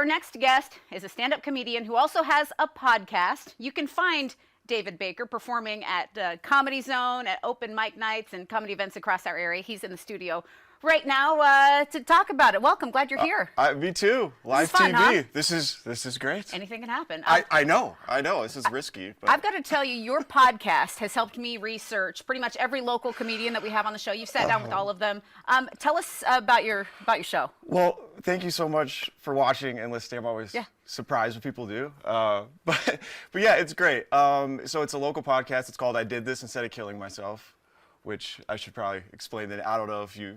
Our next guest is a stand-up comedian who also has a podcast. You can find David Baker performing at Comedy Zone, at open mic nights and comedy events across our area. He's in the studio right now to talk about it. Welcome, glad you're here. Me too. Live fun, TV. huh? This is great. Anything can happen. I know. This is risky. But I've got to tell you, your podcast has helped me research pretty much every local comedian that we have on the show. You've sat down with all of them. Tell us about your show. Well, thank you so much for watching and listening. I'm always surprised when people do. But yeah, it's great. So it's a local podcast. It's called I Did This Instead of Killing Myself, which I should probably explain that. I don't know if you,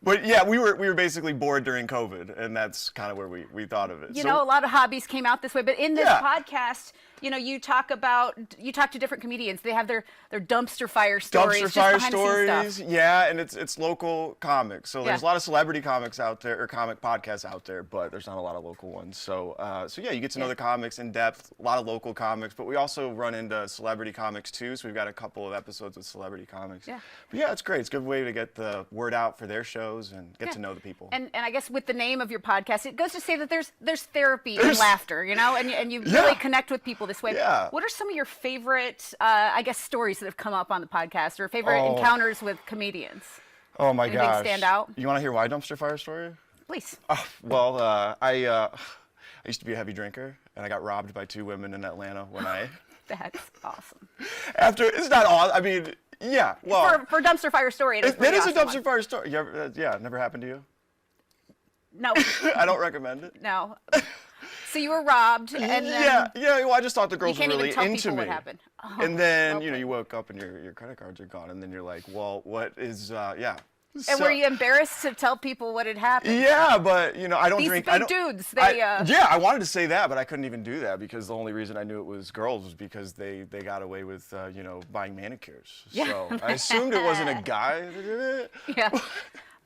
but yeah, we were basically bored during COVID, and that's kind of where we thought of it. You know, a lot of hobbies came out this way, but in this podcast, you know, you talk to different comedians. They have their dumpster fire stories. Dumpster fire stories, yeah, and it's local comics. So there's a lot of celebrity comics out there, or comic podcasts out there, but there's not a lot of local ones. So yeah, you get to know the comics in depth. A lot of local comics, but we also run into celebrity comics too. So we've got a couple of episodes with celebrity comics. Yeah, but yeah, it's great. It's a good way to get the word out for their shows and get to know the people. And I guess with the name of your podcast, it goes to say that there's therapy and laughter, you know, and you really connect with people this way. Yeah. What are some of your favorite, I guess, stories that have come up on the podcast, or favorite encounters with comedians? Oh my gosh. Anything stand out? You want to hear my dumpster fire story? Please. Well, I used to be a heavy drinker, and I got robbed by 2 women in Atlanta when I. That's awesome. It's not awesome. I mean, yeah. Well, for dumpster fire story, it is that is awesome a dumpster fire story. Yeah, never happened to you? No. I don't recommend it. No. So you were robbed, and then yeah. Well, I just thought the girls were really into me. You can't even tell people me. what happened. Oh, and then you walk up and your credit cards are gone, and then you're like, well, what is And were you embarrassed to tell people what had happened? Yeah, but I don't drink. These big dudes, they. Yeah, I wanted to say that, but I couldn't even do that because the only reason I knew it was girls was because they got away with buying manicures. Yeah. So I assumed it wasn't a guy that did it. Yeah.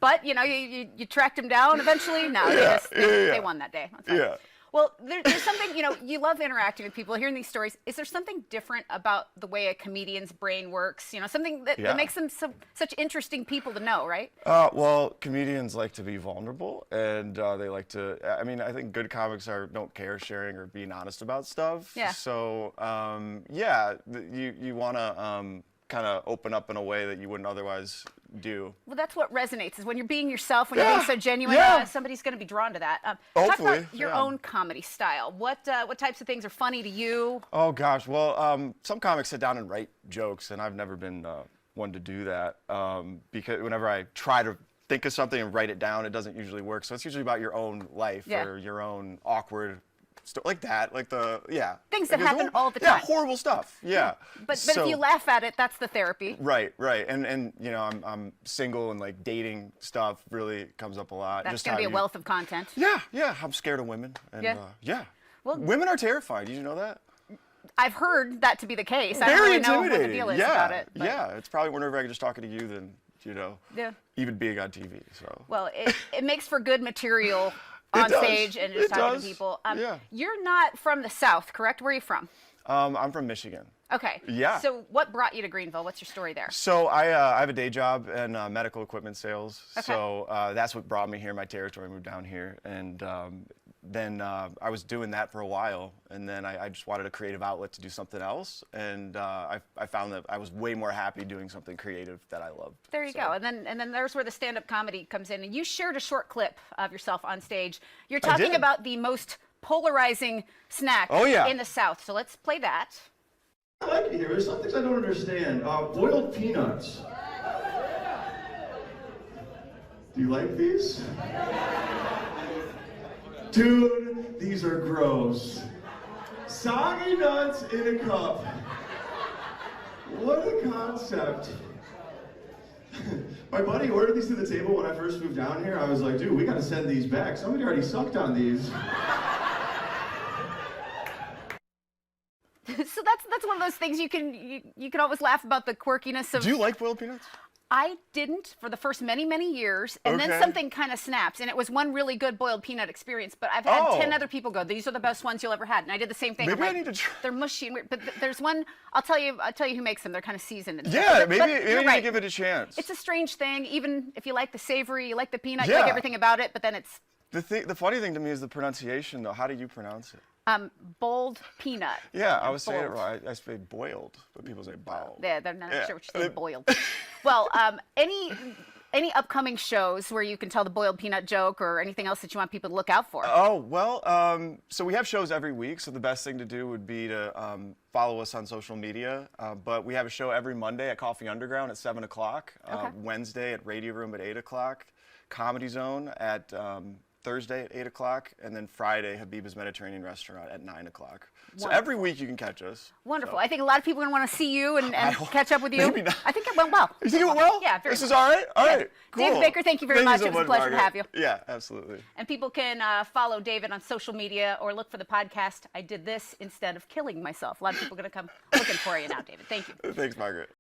But you tracked him down eventually. No, they won that day. That's yeah. Well, there's something, you love interacting with people, hearing these stories. Is there something different about the way a comedian's brain works? Something that makes them such interesting people to know, right? Well, comedians like to be vulnerable, and they like to, I think good comics don't care sharing or being honest about stuff. Yeah. So, you want to kind of open up in a way that you wouldn't otherwise do. Well, that's what resonates, is when you're being yourself, when you're being so genuine, somebody's going to be drawn to that. Talk about your own comedy style. What types of things are funny to you? Oh, gosh. Well, some comics sit down and write jokes, and I've never been one to do that because whenever I try to think of something and write it down, it doesn't usually work. So it's usually about your own life or your own awkward like that, things that happen all the time. Yeah, horrible stuff. Yeah. But if you laugh at it, that's the therapy. Right. And I'm single, and like dating stuff really comes up a lot. That's gonna be a wealth of content. Yeah. I'm scared of women. And, well, women are terrified. Did you know that? I've heard that to be the case. I Very don't really intimidating. know what the deal is about it. But. Yeah, it's probably more nerve-wracking just talking to you than even being on TV. So. Well, it makes for good material. On stage and just talking to people. You're not from the South, correct? Where are you from? I'm from Michigan. Okay. Yeah. So what brought you to Greenville? What's your story there? So I have a day job in medical equipment sales. Okay. So that's what brought me here, my territory. I moved down here. And then I was doing that for a while. And then I just wanted a creative outlet to do something else. And I found that I was way more happy doing something creative that I loved. There you go. And then there's where the stand-up comedy comes in. And you shared a short clip of yourself on stage. You're talking about the most polarizing snack in the South. So let's play that. I like it here. There's some things I don't understand. Boiled peanuts. Do you like these? Dude, these are gross. Soggy nuts in a cup. What a concept. My buddy ordered these to the table when I first moved down here. I was like, dude, we gotta send these back. Somebody already sucked on these. So that's one of those things you can always laugh about the quirkiness of. Do you like boiled peanuts? I didn't for the first many years, and then something kind of snaps, and it was one really good boiled peanut experience. But I've had 10 other people go, "These are the best ones you'll ever had," and I did the same thing. Maybe I need to try. They're mushy and weird, but there's one. I'll tell you who makes them. They're kind of seasoned. And yeah, stuff. maybe you need to give it a chance. It's a strange thing. Even if you like the savory, you like the peanut, you like everything about it, but then it's The funny thing to me is the pronunciation, though. How do you pronounce it? Boiled peanut. Yeah, I was saying it boiled. wrong. I say boiled, but people say boiled. Yeah, they're not Yeah. sure what you say, boiled. Well, any upcoming shows where you can tell the boiled peanut joke or anything else that you want people to look out for? Oh, well, so we have shows every week, so the best thing to do would be to follow us on social media. But we have a show every Monday at Coffee Underground at 7 o'clock, Okay. Wednesday at Radio Room at 8 o'clock, Comedy Zone at Thursday at 8 o'clock, and then Friday, Habiba's Mediterranean Restaurant at 9 o'clock. So every week you can catch us. Wonderful. So. I think a lot of people are going to want to see you and catch up with you. Maybe not. I think it went well. You think it went well? Yeah, very This is much. all right? All Yeah. right, cool. David Baker, thank you very much. So It was a much, pleasure to Margaret. have you. Yeah, absolutely. And people can follow David on social media or look for the podcast. I did this instead of killing myself. A lot of people are going to come looking for you now, David. Thank you. Thanks, Margaret.